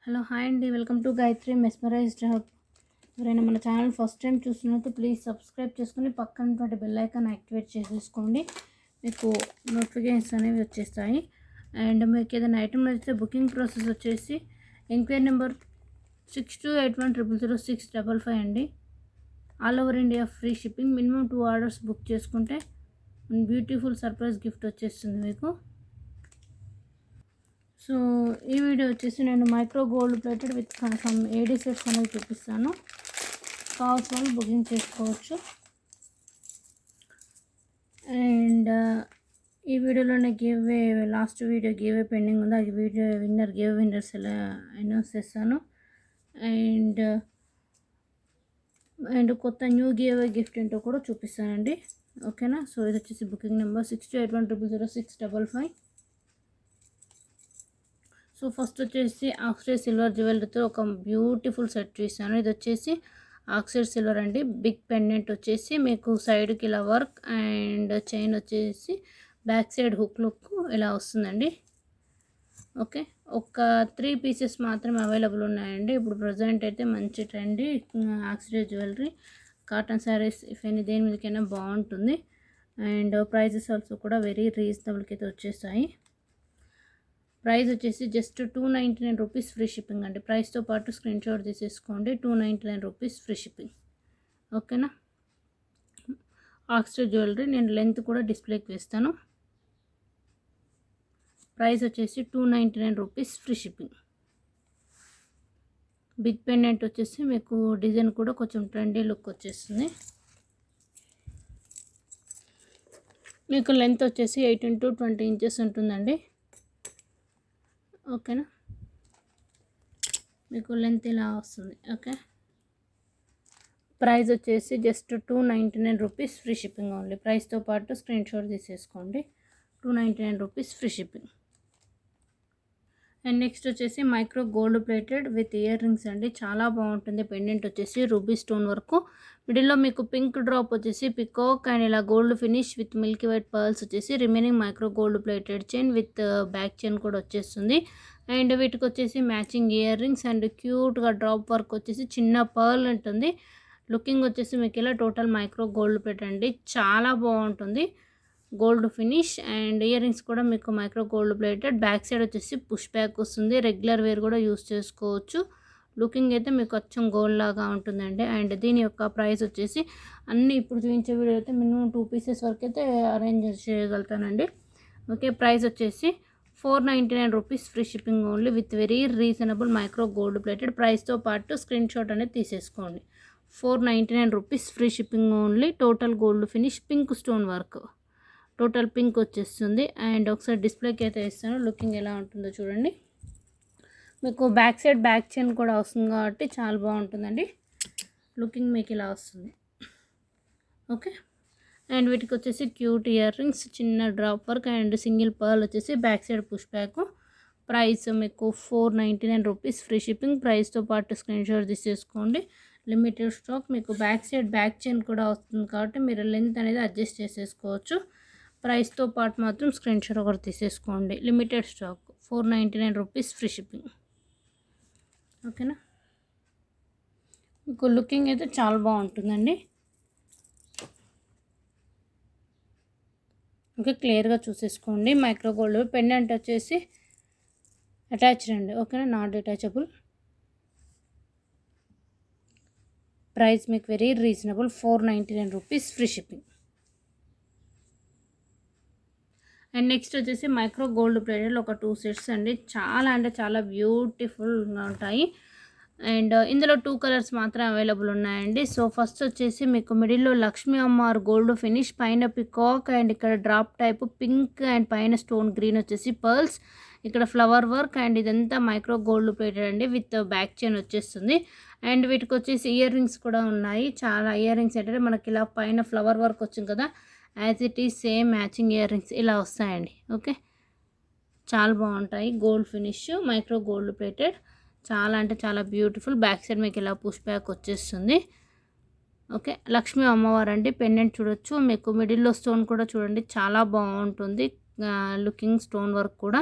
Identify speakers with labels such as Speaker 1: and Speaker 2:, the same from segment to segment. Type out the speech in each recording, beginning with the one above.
Speaker 1: Hello hi అండి, welcome to Gayatri mesmerised hub. ఎవరైనా మన ఛానల్ ఫస్ట్ టైం చూస్తున్నట్టు ప్లీజ్ సబ్స్క్రైబ్ చేసుకుని పక్కన బెల్ ఐకాన్ యాక్టివేట్ చేసేసుకోండి. మీకు నోటిఫికేషన్స్ అనేవి వచ్చేస్తాయి. అండ్ మీకు ఏదైనా ఐటమ్ నచ్చితే బుకింగ్ ప్రాసెస్ వచ్చేసి ఎంక్వైరీ నెంబర్ 6281000655 అండి. All over India free shipping. Minimum 2 orders book చేసుకుంటే బ్యూటిఫుల్ సర్ప్రైజ్ గిఫ్ట్ వచ్చేస్తుంది మీకు. సో ఈ వీడియో వచ్చేసి నేను micro gold plated with some AD sets అనేవి చూపిస్తాను. కావాల్సిన వాళ్ళు బుకింగ్ చేసుకోవచ్చు. అండ్ ఈ వీడియోలోనే లాస్ట్ వీడియో గివ్ పెండింగ్ ఉంది. ఆ వీడియో విన్నర్స్ ఎలా అనౌన్స్ చేస్తాను. అండ్ కొత్త న్యూ గిఫ్ట్ ఏంటో కూడా చూపిస్తానండి. ఓకేనా. సో ఇది వచ్చేసి బుకింగ్ నెంబర్ 6281000655. సో ఫస్ట్ వచ్చేసి ఆక్సైడ్ సిల్వర్ జ్యువెలరీతో ఒక బ్యూటిఫుల్ సెట్ చూసాను. ఇది వచ్చేసి ఆక్సైడ్ సిల్వర్ అండి. బిగ్ పెండెంట్ వచ్చేసి మీకు సైడ్కి ఇలా వర్క్ అండ్ చైన్ వచ్చేసి బ్యాక్ సైడ్ హుక్ లుక్ ఇలా వస్తుందండి. ఓకే, ఒక 3 పీసెస్ మాత్రమే అవైలబుల్ ఉన్నాయండి. ఇప్పుడు ప్రజెంట్ అయితే మంచి trendy oxide jewellery cotton saris దేని మీదకైనా బాగుంటుంది. అండ్ ప్రైజెస్ ఆల్సో కూడా వెరీ రీజనబుల్కి అయితే వచ్చేస్తాయి. ప్రైస్ వచ్చేసి జస్ట్ 299 రూపీస్ ఫ్రీ షిప్పింగ్ అండి. ప్రైస్తో పాటు స్క్రీన్ షాట్ తీసేసుకోండి. 299 రూపీస్ ఫ్రీ షిప్పింగ్. ఓకేనా. ఆక్సైడ్ జ్యువెలరీ నేను లెంత్ కూడా డిస్ప్లేకి వేస్తాను. ప్రైస్ వచ్చేసి 299 rupees free shipping. Big pendant వచ్చేసి మీకు డిజైన్ కూడా కొంచెం ట్రెండీ లుక్ వచ్చేస్తుంది. మీకు లెంత్ వచ్చేసి 8 into 20 ఇంచెస్ ఉంటుందండి. ఓకేనా. మీకు లెంత్ ఇలా వస్తుంది. ఓకే, ప్రైస్ వచ్చేసి just 299 rupees free shipping only. ప్రైస్తో పాటు స్క్రీన్ షాట్ తీసేసుకోండి. 299 rupees free shipping. And next వచ్చేసి micro gold plated with earrings అండి. చాలా బాగుంటుంది. పెండెంట్ వచ్చేసి రూబీ స్టోన్ వరకు, మిడిల్లో మీకు పింక్ డ్రాప్ వచ్చేసి పికాక్ అండ్ ఇలా gold finish with milky white pearls వచ్చేసి remaining micro gold plated chain with back chain కూడా వచ్చేస్తుంది. అండ్ వీటికి వచ్చేసి మ్యాచింగ్ ఇయర్ రింగ్స్ అండ్ క్యూట్గా డ్రాప్ వర్క్ వచ్చేసి చిన్న పర్ల్ ఉంటుంది. లుకింగ్ వచ్చేసి మీకు ఇలా టోటల్ మైక్రో గోల్డ్ ప్లేట్ అండి. చాలా బాగుంటుంది. Gold finish and earrings కూడా మీకు micro gold plated. Back side వచ్చేసి పుష్ బ్యాక్ వస్తుంది. రెగ్యులర్ వేర్ కూడా యూస్ చేసుకోవచ్చు. లుకింగ్ అయితే మీకు అచ్చం గోల్డ్ లాగా ఉంటుందండి. అండ్ దీని యొక్క ప్రైస్ వచ్చేసి అన్నీ ఇప్పుడు చూపించే వీడియో అయితే మినిమం 2 పీసెస్ వరకు అయితే అరేంజ్ చేయగలుగుతానండి. ఓకే, ప్రైస్ వచ్చేసి 499 rupees free shipping only with very reasonable micro gold plated. ప్రైస్తో పాటు స్క్రీన్ షాట్ అనేది తీసేసుకోండి. 499 rupees free shipping only. Total gold finish pink stone work, total pink వచ్చేస్తుంది. అండ్ ఒకసారి డిస్ప్లేకి అయితే ఇస్తాను. లుకింగ్ ఎలా ఉంటుందో చూడండి. మీకు బ్యాక్ సైడ్ బ్యాక్ చైన్ కూడా వస్తుంది కాబట్టి చాలా బాగుంటుందండి. లుకింగ్ మీకు ఇలా వస్తుంది. ఓకే, అండ్ వీటికి వచ్చేసి క్యూట్ ఇయర్ రింగ్స్, చిన్న drop work and single pearl వచ్చేసి back side push back. Price మీకు 499 రూపీస్ ఫ్రీ షిప్పింగ్. ప్రైస్తో పాటు స్క్రీన్ షాట్ తీసేసుకోండి. Limited stock. మీకు బ్యాక్ సైడ్ బ్యాక్ చైన్ కూడా వస్తుంది కాబట్టి మీరు లెంత్ అనేది అడ్జస్ట్ చేసేసుకోవచ్చు. ప్రైస్తో పాటు మాత్రం స్క్రీన్ షాట్ ఒకటి తీసేసుకోండి. Limited stock. 499 rupees free shipping. ఓకేనా. మీకు లుకింగ్ అయితే చాలా బాగుంటుందండి. ఓకే, క్లియర్గా చూసేసుకోండి. మైక్రో గోల్డ్ పెండెంట్ వచ్చేసి అటాచ్డ్ అండి. ఓకేనా, నాట్ డిటాచబుల్. ప్రైస్ మీకు very reasonable. 499 rupees free shipping. And next వచ్చేసి మైక్రో గోల్డ్ ప్లేటెడ్ ఒక 2 సెట్స్ అండి. చాలా అంటే చాలా బ్యూటిఫుల్గా ఉంటాయి. అండ్ ఇందులో 2 కలర్స్ మాత్రం అవైలబుల్ ఉన్నాయండి. సో ఫస్ట్ వచ్చేసి మీకు మిడిల్లో లక్ష్మీ అమ్మవారు గోల్డ్ ఫినిష్, పైన పికాక్ అండ్ ఇక్కడ డ్రాప్ టైప్ పింక్ అండ్ పైన స్టోన్ గ్రీన్ వచ్చేసి పర్ల్స్, ఇక్కడ ఫ్లవర్ వర్క్ అండ్ ఇదంతా మైక్రో గోల్డ్ ప్లేటెడ్ అండి విత్ బ్యాక్ చైన్ వచ్చేస్తుంది. అండ్ వీటికి వచ్చేసి ఇయర్ రింగ్స్ కూడా ఉన్నాయి. చాలా ఇయర్ రింగ్స్ ఏంటంటే మనకి ఇలా పైన ఫ్లవర్ వర్క్ వచ్చింది కదా, as it is same matching ear rings ఇలా వస్తాయండి. ఓకే, చాలా బాగుంటాయి. Gold finish micro gold plated, చాలా అంటే చాలా బ్యూటిఫుల్. బ్యాక్ సైడ్ మీకు ఇలా పుష్ బ్యాక్ వచ్చేస్తుంది. ఓకే, లక్ష్మీ అమ్మవారు అండి. పెండెంట్ చూడొచ్చు. మీకు మిడిల్లో స్టోన్ కూడా చూడండి చాలా బాగుంటుంది. లుకింగ్ స్టోన్ వర్క్ కూడా.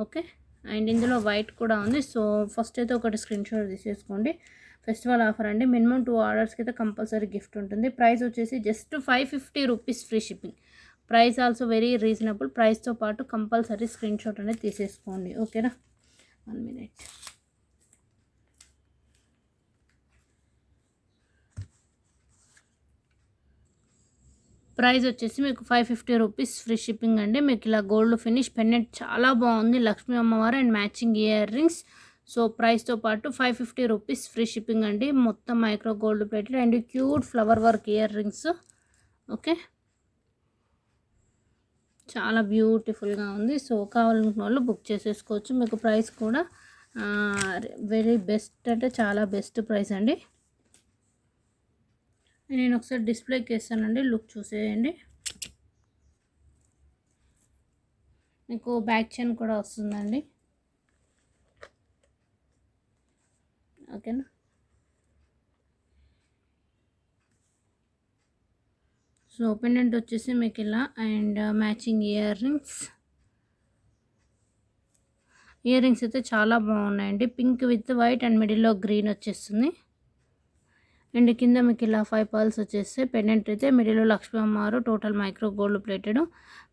Speaker 1: ఓకే, అండ్ ఇందులో వైట్ కూడా ఉంది. సో ఫస్ట్ అయితే ఒకటి స్క్రీన్ షాట్ తీసేసుకోండి. ఫెస్టివల్ ఆఫర్ అండి. మినిమం 2 ఆర్డర్స్కి అయితే కంపల్సరీ గిఫ్ట్ ఉంటుంది. ప్రైస్ వచ్చేసి just 550 rupees free shipping. Price also very reasonable. ప్రైస్తో పాటు కంపల్సరీ స్క్రీన్ షాట్ అనేది తీసేసుకోండి. ఓకేనా? 1 minute. ప్రైస్ వచ్చేసి మీకు 550 రూపీస్ ఫ్రీ షిప్పింగ్ అండి. మీకు ఇలా గోల్డ్ ఫినిష్ పెండెంట్ చాలా బాగుంది. లక్ష్మీ అమ్మవారు and matching earrings. So ప్రైస్తో పాటు 550 రూపీస్ ఫ్రీ షిప్పింగ్ అండి. మొత్తం micro gold plated and cute flower work earrings. Okay, చాలా బ్యూటిఫుల్గా ఉంది. సో కావాలనుకున్న వాళ్ళు బుక్ చేసేసుకోవచ్చు. మీకు ప్రైస్ కూడా వెరీ బెస్ట్ అంటే చాలా బెస్ట్ ప్రైస్ అండి. నేను ఒకసారి డిస్ప్లేకి వేస్తానండి, లుక్ చూసేయండి. మీకు బ్యాక్ చైన్ కూడా వస్తుందండి. ఓకేనా? సో పెండెంట్ వచ్చేసి మీకు ఇలా and matching ear rings. Ear rings అయితే చాలా బాగున్నాయండి. పింక్ విత్ వైట్ అండ్ మిడిల్లో గ్రీన్ వచ్చేస్తుంది. అండ్ కింద మీకు ఇలా 5 పర్ల్స్ వచ్చేస్తే పెండెంట్ అయితే మిడిల్లో లక్ష్మీ అమ్మవారు total micro gold plated.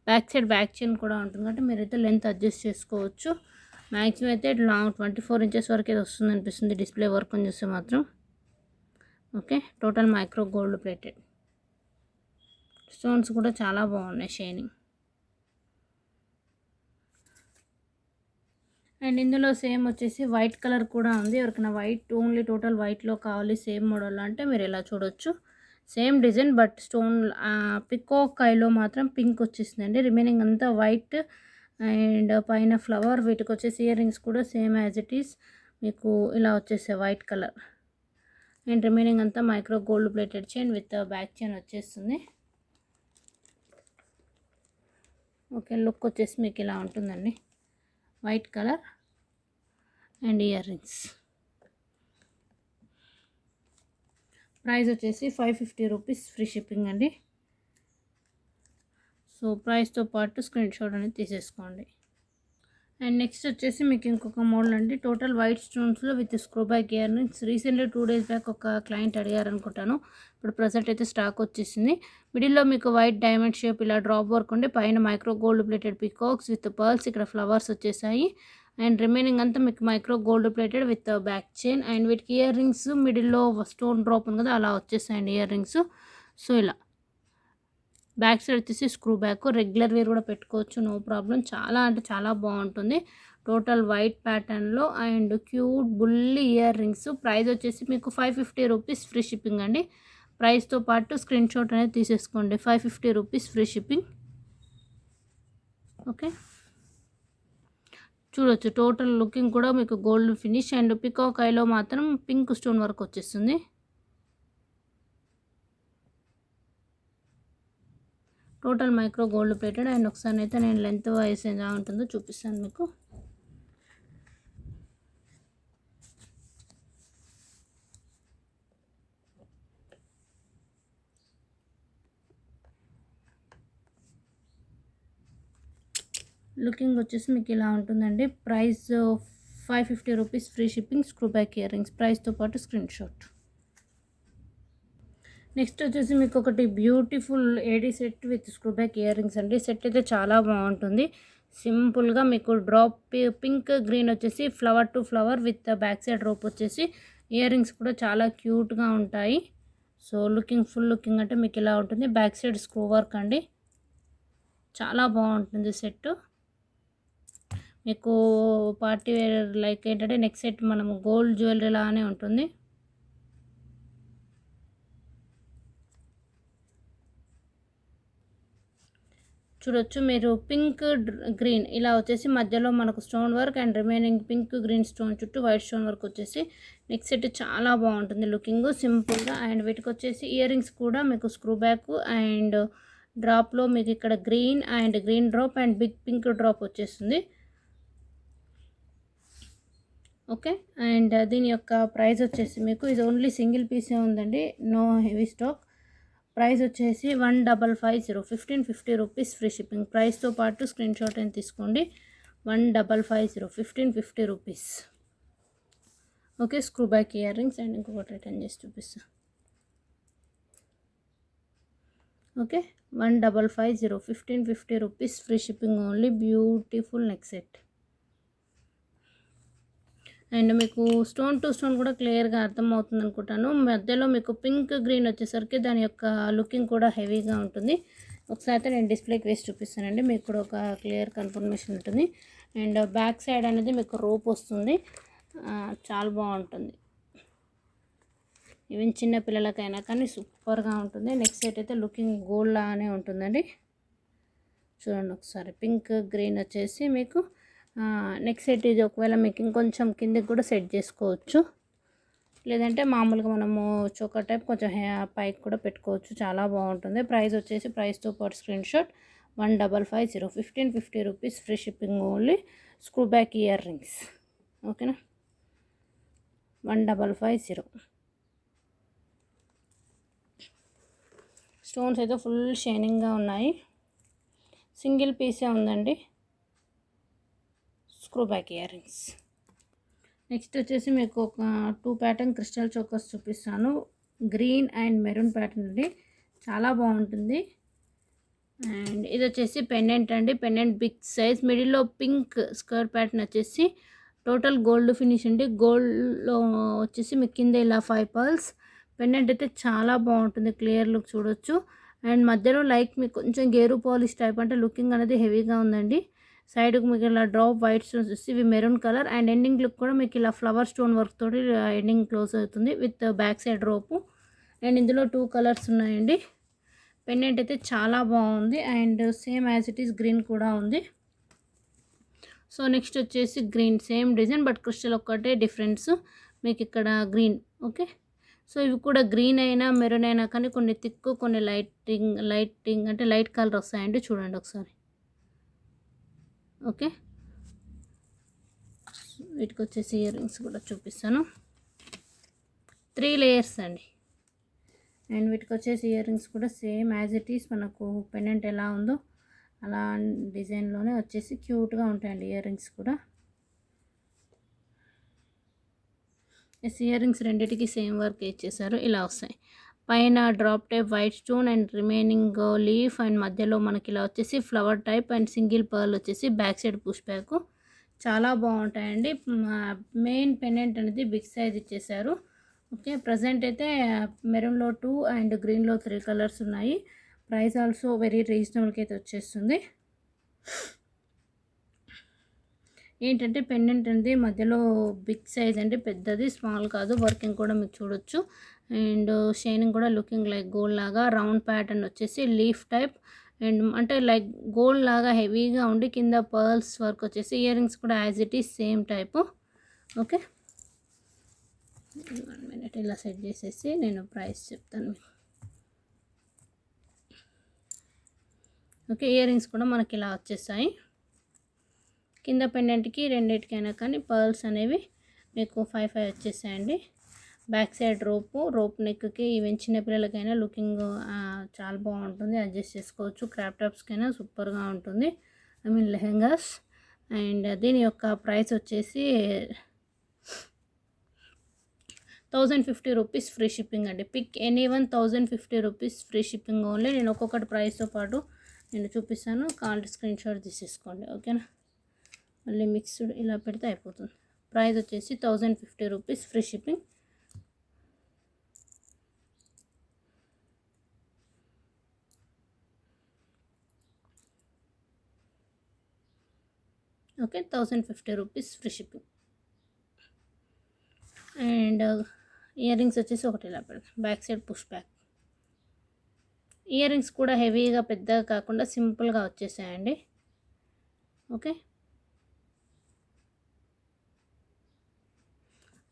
Speaker 1: Back side back chain కూడా ఉంటుంది కాబట్టి మీరైతే లెంత్ అడ్జస్ట్ చేసుకోవచ్చు. మ్యాక్సిమం అయితే లాంగ్ 24 ఇంచెస్ వరకు అయితే వస్తుంది అనిపిస్తుంది డిస్ప్లే వర్క్ అని చూస్తే మాత్రం. Okay, total micro gold plated. Stones కూడా చాలా బాగున్నాయి షైనింగ్. అండ్ ఇందులో సేమ్ వచ్చేసి వైట్ కలర్ కూడా ఉంది. ఎవరికైనా వైట్ ఓన్లీ టోటల్ వైట్లో కావాలి సేమ్ మోడల్ అంటే మీరు ఇలా చూడొచ్చు. Same design but stone peacock ఐలో మాత్రం పింక్ వచ్చేసిందండి. రిమైనింగ్ అంతా వైట్ అండ్ పైన ఫ్లవర్. వీటికి వచ్చేసి ఇయర్ రింగ్స్ కూడా సేమ్ యాజ్ ఇట్ ఈస్ మీకు ఇలా వచ్చేసాయి వైట్ కలర్. అండ్ రిమైనింగ్ అంతా micro gold plated chain with back chain వచ్చేస్తుంది. ఓకే, లుక్ వచ్చేసి మీకు ఇలా ఉంటుందండి. White colour and ear rings. Price వచ్చేసి 550 రూపీస్ ఫ్రీ షిప్పింగ్ అండి. సో ప్రైస్తో పాటు స్క్రీన్ షాట్ అనేది తీసేసుకోండి. అండ్ నెక్స్ట్ వచ్చేసి మీకు ఇంకొక మోడల్ అండి. టోటల్ వైట్ స్టోన్స్లో with screw back earrings. Recently 2 days back ఒక క్లయింట్ అడిగారు అనుకుంటాను. ఇప్పుడు ప్రజెంట్ అయితే స్టాక్ వచ్చేసింది. మిడిల్లో మీకు వైట్ డైమండ్ షేప్ ఇలా డ్రాప్ వర్క్ ఉండి పైన micro gold plated peacocks with pearls. ఇక్కడ ఫ్లవర్స్ వచ్చేసాయి. అండ్ రిమైనింగ్ అంతా మీకు micro gold plated with back chain. And వీటికి ఇయర్ రింగ్స్ మిడిల్లో స్టోన్ డ్రాప్ ఉంది కదా అలా వచ్చేసాయండి ఇయర్ రింగ్స్. సో ఇలా బ్యాక్ సైడ్ వచ్చేసి స్క్రూ బ్యాక్. రెగ్యులర్ వేర్ కూడా పెట్టుకోవచ్చు, నో ప్రాబ్లం. చాలా అంటే చాలా బాగుంటుంది. టోటల్ వైట్ ప్యాటర్న్లో అండ్ క్యూట్ బుల్లి ఇయర్ రింగ్స్. ప్రైస్ వచ్చేసి మీకు 550 రూపీస్ ఫ్రీ షిప్పింగ్ అండి. ప్రైస్తో పాటు స్క్రీన్ షాట్ అనేది తీసేసుకోండి. 550 రూపీస్ ఫ్రీ షిప్పింగ్. ఓకే, చూడొచ్చు టోటల్ లుకింగ్ కూడా మీకు గోల్డ్ ఫినిష్ అండ్ పికాక్ ఐలో మాత్రం పింక్ స్టోన్ వర్క్ వచ్చేస్తుంది. Total micro gold plated. And ఒకసారి అయితే నేను లెంత్ వైజ్ ఎలా ఉంటుందో చూపిస్తాను మీకు. లుకింగ్ వచ్చేసి మీకు ఇలా ఉంటుందండి. Price 550 rupees free shipping. Screw back earrings ప్రైస్తో పాటు స్క్రీన్ షాట్. నెక్స్ట్ వచ్చేసి మీకు ఒకటి beautiful AD set with screw back earrings అండి. సెట్ అయితే చాలా బాగుంటుంది. సింపుల్గా మీకు డ్రాప్ పింక్ గ్రీన్ వచ్చేసి flower to flower with back side rope వచ్చేసి ఇయర్ రింగ్స్ కూడా చాలా క్యూట్గా ఉంటాయి. సో లుకింగ్ ఫుల్ లుకింగ్ అంటే మీకు ఇలా ఉంటుంది. బ్యాక్ సైడ్ స్క్రూ వర్క్ అండి, చాలా బాగుంటుంది సెట్. మీకు పార్టీ వేర్ లైక్ ఏంటంటే నెక్ సెట్ మనము గోల్డ్ జ్యువెలరీ లానే ఉంటుంది. చూడొచ్చు మీరు పింక్ గ్రీన్ ఇలా వచ్చేసి మధ్యలో మనకు stone work and remaining pink green stone చుట్టూ వైట్ స్టోన్ వర్క్ వచ్చేసి నెక్ సెట్ చాలా బాగుంటుంది లుకింగ్ సింపుల్గా. అండ్ వీటికి వచ్చేసి ఇయర్ రింగ్స్ కూడా మీకు స్క్రూ బ్యాక్ అండ్ డ్రాప్లో మీకు ఇక్కడ green and green drop and big pink drop వచ్చేస్తుంది. ఓకే, అండ్ దీని యొక్క ప్రైస్ వచ్చేసి మీకు ఇది ఓన్లీ సింగిల్ పీసే ఉందండి, నో హెవీ స్టాక్. ప్రైస్ వచ్చేసి 1550 1550 రూపీస్ ఫ్రీ షిప్పింగ్. ప్రైస్తో పాటు స్క్రీన్ షాట్ అని తీసుకోండి. 1550, 1550 rupees. Okay, screw back earrings and ఇంకొకటి రిటర్న్ చేసి చూపిస్తా. Okay, 1550, 1550 rupees, free shipping only. Beautiful neck set. And మీకు స్టోన్ టు స్టోన్ కూడా క్లియర్గా అర్థమవుతుంది అనుకుంటాను. మధ్యలో మీకు పింక్ గ్రీన్ వచ్చేసరికి దాని యొక్క లుకింగ్ కూడా హెవీగా ఉంటుంది. ఒకసారి అయితే నేను డిస్ప్లేకి వేసి చూపిస్తానండి, మీకు కూడా ఒక క్లియర్ కన్ఫర్మేషన్ ఉంటుంది. అండ్ బ్యాక్ సైడ్ అనేది మీకు రోప్ వస్తుంది, చాలా బాగుంటుంది. ఈవెన్ చిన్న పిల్లలకైనా కానీ సూపర్గా ఉంటుంది. నెక్స్ట్ సెట్ అయితే లుకింగ్ గోల్డ్ లాగానే ఉంటుందండి. చూడండి ఒకసారి, పింక్ గ్రీన్ వచ్చేసి మీకు నెక్స్ట్ సెట్ ఇది. ఒకవేళ మీకు ఇంకొంచెం కిందకి కూడా సెట్ చేసుకోవచ్చు, లేదంటే మామూలుగా మనము చోకర్ టైప్ కొంచెం పైకి కూడా పెట్టుకోవచ్చు. చాలా బాగుంటుంది. ప్రైస్ వచ్చేసి ప్రైస్తో పాటు screen shot 1550, 1550 rupees, free shipping only. Screw back ear rings. ఓకేనా, 1550. స్టోన్స్ అయితే ఫుల్ షైనింగ్గా ఉన్నాయి. సింగిల్ పీసే ఉందండి, screw back ear rings. Next వచ్చేసి మీకు ఒక 2 ప్యాటర్న్ క్రిస్టల్ చోకర్స్ చూపిస్తాను. గ్రీన్ అండ్ మెరూన్ ప్యాటర్న్ అండి, చాలా బాగుంటుంది. అండ్ ఇది వచ్చేసి పెండెంట్ అండి, పెండెంట్ బిగ్ సైజ్. మిడిల్లో పింక్ స్క్వేర్ ప్యాటర్న్ వచ్చేసి టోటల్ గోల్డ్ ఫినిష్ అండి. గోల్డ్లో వచ్చేసి మీకు కింద ఇలా 5 పర్ల్స్. పెండెంట్ అయితే చాలా బాగుంటుంది, క్లియర్ లుక్ చూడొచ్చు. అండ్ మధ్యలో లైక్ మీకు కొంచెం గేరు పాలిష్ టైప్, అంటే లుకింగ్ అనేది హెవీగా ఉందండి. సైడ్కి మీకు ఇలా డ్రాప్ వైట్ స్టోన్స్ వస్తే ఇవి maroon colour. And ending look కూడా మీకు ఇలా ఫ్లవర్ స్టోన్ వర్క్ తోటి ఎండింగ్ క్లోజ్ అవుతుంది with back side rope. And ఇందులో 2 కలర్స్ ఉన్నాయండి. పెండెంట్ అయితే చాలా బాగుంది. And same as it is green కూడా ఉంది. సో నెక్స్ట్ వచ్చేసి green, same design but crystal ఒక్కటే డిఫరెన్స్ మీకు ఇక్కడ గ్రీన్. ఓకే, సో ఇవి కూడా గ్రీన్ అయినా మెరూన్ అయినా కానీ కొన్ని థిక్, కొన్ని లైటింగ్ అంటే లైట్ కలర్ వస్తాయండి. చూడండి ఒకసారి. ఓకే, వీటికి వచ్చేసి ఇయర్ రింగ్స్ కూడా చూపిస్తాను. 3 లేయర్స్ అండి. అండ్ వీటికి వచ్చేసి ఇయర్ రింగ్స్ కూడా సేమ్ యాజ్ ఇట్ ఈస్ మనకు పెండెంట్ ఎలా ఉందో అలా డిజైన్లోనే వచ్చేసి క్యూట్గా ఉంటాయండి ఇయర్ రింగ్స్ కూడా. ఇయర్ రింగ్స్ రెండింటికి సేమ్ వర్క్ ఇచ్చేసారు. ఇలా వస్తాయి. పైన drop type white stone and remaining leaf, and మధ్యలో మనకి ఇలా వచ్చేసి flower type and single pearl వచ్చేసి బ్యాక్ సైడ్ పుష్ బ్యాక్. చాలా బాగుంటాయండి. మెయిన్ పెండెంట్ అనేది బిగ్ సైజ్ ఇచ్చేసారు. ఓకే, ప్రజెంట్ అయితే మెరూన్లో 2 అండ్ గ్రీన్లో 3 కలర్స్ ఉన్నాయి. ప్రైస్ ఆల్సో వెరీ రీజనబుల్కి అయితే వచ్చేస్తుంది. ఏంటంటే పెండెంట్ అనేది మధ్యలో బిగ్ సైజ్ అండి, పెద్దది, స్మాల్ కాదు. వర్కింగ్ కూడా మీకు చూడొచ్చు. అండ్ షైనింగ్ కూడా లుకింగ్ లైక్ గోల్డ్ లాగా. రౌండ్ ప్యాటర్న్ వచ్చేసి లీఫ్ టైప్ అండ్ అంటే లైక్ గోల్డ్ లాగా హెవీగా ఉండి కింద పర్ల్స్ వర్క్ వచ్చేసి. ఇయర్ రింగ్స్ కూడా as it is same type. Okay, 1 minute ఇలా సెట్ చేసేసి నేను ప్రైస్ చెప్తాను. ఓకే, ఇయర్ రింగ్స్ కూడా మనకి ఇలా వచ్చేసాయి. కింద పెండెంట్కి రెండింటికైనా కానీ పర్ల్స్ అనేవి మీకు 5 వచ్చేసాయండి. బ్యాక్ సైడ్ రోప్ నెక్కి ఈవెన్ చిన్నపిల్లలకైనా లుకింగ్ చాలా బాగుంటుంది. అడ్జస్ట్ చేసుకోవచ్చు. క్రాప్ టాప్స్కైనా సూపర్గా ఉంటుంది, ఐ మీన్ లెహెంగాస్. అండ్ దీని యొక్క ప్రైస్ వచ్చేసి 1050 రూపీస్, ఫ్రీ షిప్పింగ్ అండి. Pick any one 1050 rupees, free shipping only. నేను ఒక్కొక్కటి ప్రైస్తో పాటు నేను చూపిస్తాను, కావాలంటే స్క్రీన్ షాట్ తీసేసుకోండి. ఓకేనా, మళ్ళీ మిక్స్డ్ ఇలా పెడితే అయిపోతుంది. ప్రైస్ వచ్చేసి 1050 rupees, free shipping. Okay, 1050 rupees, free shipping. And earrings వచ్చేసి ఒకటి ఇలా పెడతాం, back side push back. Earrings కూడా హెవీగా పెద్దగా కాకుండా సింపుల్గా వచ్చేసాయండి. Okay,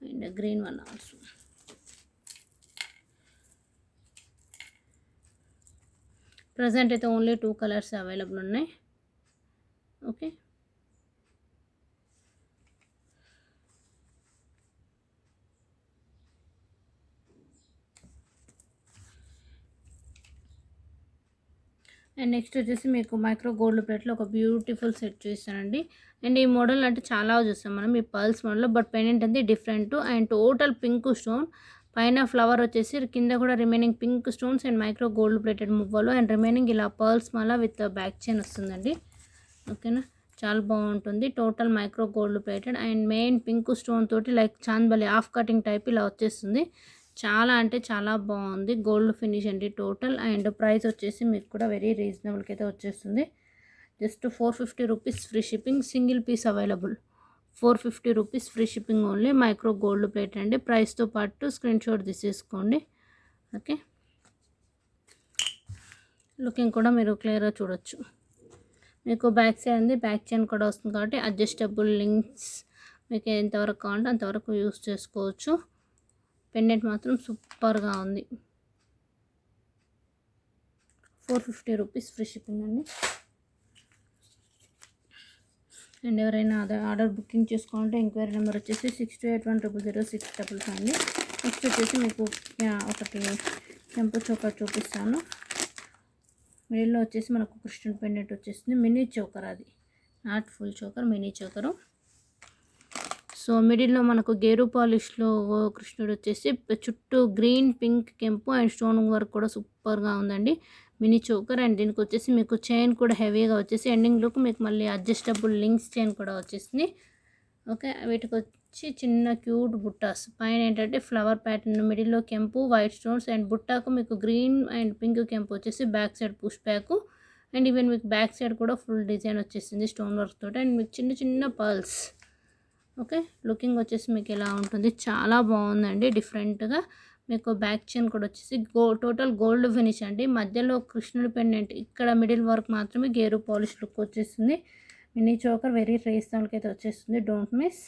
Speaker 1: and green one also. Present అయితే ఓన్లీ 2 కలర్స్ అవైలబుల్ ఉన్నాయి. ఓకే, అండ్ నెక్స్ట్ వచ్చేసి మీకు మైక్రో గోల్డ్ ప్లేట్లో ఒక బ్యూటిఫుల్ సెట్ చూస్తానండి. అండ్ ఈ మోడల్ అంటే చాలా చూస్తాం మనం ఈ పర్ల్స్ మోడల్లో. బట్ పెండెంట్ అనేది different and total pink stone, పైన ఫ్లవర్ వచ్చేసి కింద కూడా remaining pink stones and micro gold plated మువ్వలు అండ్ రిమైనింగ్ ఇలా పర్ల్స్ మళ్ళీ విత్ బ్యాక్ చైన్ వస్తుందండి. ఓకేనా, చాలా బాగుంటుంది. Total micro gold plated and main pink stone తోటి like chandbali half cutting type ఇలా వచ్చేస్తుంది. చాలా అంటే చాలా బాగుంది. గోల్డ్ ఫినిష్ అండి టోటల్. అండ్ ప్రైస్ వచ్చేసి మీకు కూడా వెరీ రీజనబుల్కి అయితే వచ్చేస్తుంది. Just 450 rupees free shipping. Single piece available. 450 rupees free shipping only. Micro gold plate అండి. ప్రైస్తో పాటు స్క్రీన్ షాట్ తీసేసుకోండి. ఓకే, లుకింగ్ కూడా మీరు క్లియర్గా చూడొచ్చు. మీకు బ్యాక్ సైడ్ ఉంది, బ్యాక్ చైన్ కూడా వస్తుంది కాబట్టి అడ్జస్టబుల్ లింక్స్ మీకు ఎంతవరకు కావాలంటే అంతవరకు యూస్ చేసుకోవచ్చు. పెండెంట్ మాత్రం సూపర్గా ఉంది. 450 రూపీస్ ఫ్రీ షిప్పింగ్ అండి. అండ్ ఎవరైనా ఆర్డర్ బుకింగ్ చేసుకోవాలంటే ఎంక్వైరీ నెంబర్ వచ్చేసి 6281000655 అండి. నెక్స్ట్ వచ్చేసి మీకు ఒకటి చెంపు చోకర్ చూపిస్తాను. మిడిల్లో వచ్చేసి మనకు కృష్ణుడి పెండెంట్ వచ్చేస్తుంది. మినీ చోకర్, అది not full choker, mini choker. So మిడిల్లో మనకు గేరు పాలిష్లో కృష్ణుడు వచ్చేసి చుట్టూ గ్రీన్, పింక్, కెంపు అండ్ స్టోన్ వర్క్ కూడా సూపర్గా ఉందండి. Mini choker. అండ్ దీనికి వచ్చేసి మీకు చైన్ కూడా హెవీగా వచ్చేసి ఎండింగ్లోకి మీకు మళ్ళీ అడ్జస్టబుల్ లింక్స్ చైన్ కూడా వచ్చేసింది. ఓకే, వీటికి వచ్చి చిన్న క్యూట్ బుట్టాస్. పైన ఏంటంటే ఫ్లవర్ ప్యాటర్న్, మిడిల్లో కెంపు, వైట్ స్టోన్స్ అండ్ బుట్టాకు మీకు గ్రీన్ అండ్ పింక్ కెంపు వచ్చేసి back side push back. And even మీకు బ్యాక్ సైడ్ కూడా ఫుల్ డిజైన్ వచ్చేసింది స్టోన్ వర్క్ తోటి. అండ్ మీకు చిన్న చిన్న పర్ల్స్. ఓకే, లుకింగ్ వచ్చేసి మీకు ఎలా ఉంటుంది, చాలా బాగుందండి డిఫరెంట్గా. మీకు బ్యాక్ చైన్ కూడా వచ్చేసి టోటల్ గోల్డ్ ఫినిష్ అండి. మధ్యలో కృష్ణుడి పెండెంట్, ఇక్కడ మిడిల్ వర్క్ మాత్రమే గేరు పాలిష్ లుక్ వచ్చేస్తుంది. మినీ చోకర్ వెరీ రీజనబుల్కి అయితే వచ్చేస్తుంది, డోంట్ మిస్.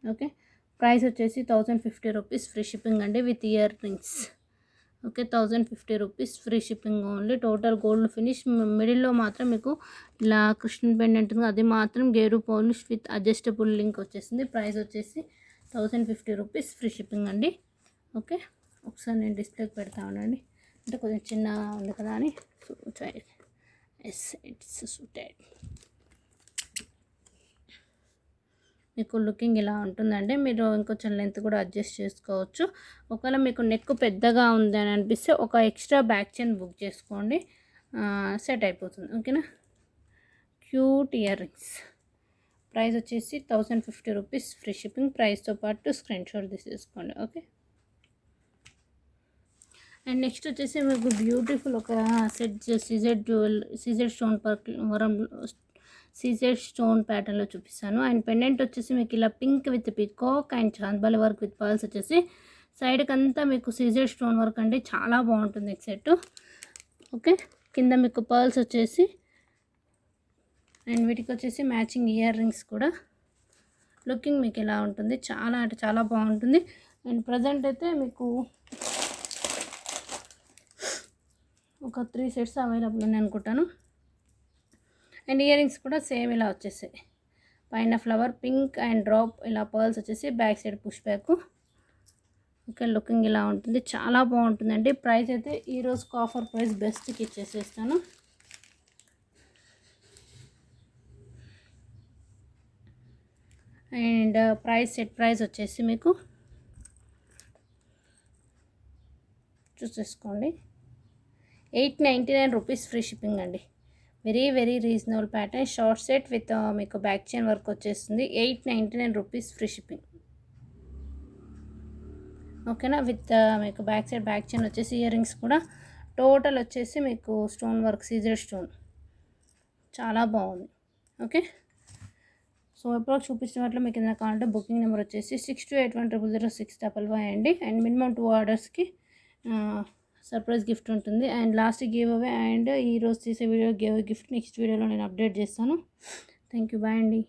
Speaker 1: ఓకే, ప్రైస్ వచ్చేసి 1050 రూపీస్ ఫ్రీ షిప్పింగ్ అండి with earrings. Okay, 1050 rupees free shipping only. Total gold finish. మిడిల్లో మాత్రం మీకు ఇలా కృష్ణ పెండెంట్ అది మాత్రం gear polish with adjustable link వచ్చేసింది. ప్రైస్ వచ్చేసి 1050 రూపీస్ ఫ్రీ షిప్పింగ్ అండి. ఓకే, ఒకసారి నేను డిస్ప్లేకి పెడతా ఉండండి, అంటే కొంచెం చిన్నగా ఉంది కదా అని. Yes, it's suited. మీకు లుకింగ్ ఇలా ఉంటుందండి. మీరు ఇంకొంచెం లెంత్ కూడా అడ్జస్ట్ చేసుకోవచ్చు. ఒకవేళ మీకు నెక్ పెద్దగా ఉంది అని అనిపిస్తే ఒక ఎక్స్ట్రా బ్యాక్ చైన్ బుక్ చేసుకోండి, సెట్ అయిపోతుంది. ఓకేనా, క్యూట్ ఇయర్ రింగ్స్. ప్రైస్ వచ్చేసి 1050 రూపీస్ ఫ్రీ షిప్పింగ్. ప్రైస్తో పాటు స్క్రీన్ షాట్ తీసేసుకోండి. ఓకే, అండ్ నెక్స్ట్ వచ్చేసి మీకు బ్యూటిఫుల్ ఒక set CZ stone CZ stone ప్యాటర్న్లో చూపిస్తాను. అండ్ పెండెంట్ వచ్చేసి మీకు ఇలా pink with peacock and chandbali work with pearls వచ్చేసి సైడ్కి అంతా మీకు సీజెడ్ స్టోన్ వర్క్ అండి, చాలా బాగుంటుంది ఈ సెట్. ఓకే, కింద మీకు పర్ల్స్ వచ్చేసి అండ్ వీటికి వచ్చేసి మ్యాచింగ్ ఇయర్ రింగ్స్ కూడా. లుకింగ్ మీకు ఎలా ఉంటుంది, చాలా అంటే చాలా బాగుంటుంది. అండ్ ప్రజెంట్ అయితే మీకు ఒక 3 సెట్స్ అవైలబుల్ ఉన్నాయి అనుకుంటాను. అండ్ ఇయర్ రింగ్స్ కూడా సేమ్ ఇలా వచ్చేసాయి. పైన ఫ్లవర్ పింక్ అండ్ డ్రాప్ ఇలా పర్ల్స్ వచ్చేసి back side push back. Okay, looking ఇలా ఉంటుంది, చాలా బాగుంటుందండి. ప్రైస్ అయితే ఈరోజుకి ఆఫర్ ప్రైస్ బెస్ట్కి ఇచ్చేసేస్తాను. అండ్ సెట్ ప్రైస్ వచ్చేసి మీకు చూసేసుకోండి, 899 రూపీస్ ఫ్రీ షిప్పింగ్ అండి. Very very reasonable pattern. Short set with మీకు బ్యాక్ చైన్ వర్క్ వచ్చేస్తుంది. 899 రూపీస్ ఫ్రీ షిప్పింగ్. ఓకేనా, విత్ మీకు బ్యాక్ సైడ్ బ్యాక్ చైన్ వచ్చేసి ఇయర్ రింగ్స్ కూడా టోటల్ వచ్చేసి మీకు స్టోన్ వర్క్ సీజర్ స్టోన్, చాలా బాగుంది. ఓకే, సో ఎప్పుడో చూపించినట్లు మీకు ఏదైనా కావాలంటే బుకింగ్ నెంబర్ వచ్చేసి 6281000655 అండి. అండ్ మినిమం 2 ఆర్డర్స్కి సర్ప్రైజ్ గిఫ్ట్ ఉంటుంది. And last give away and ఈరోజు తీసే వీడియో గివ్ గిఫ్ట్ నెక్స్ట్ వీడియోలో నేను అప్డేట్ చేస్తాను. థ్యాంక్ యూ, బాయ్ అండి.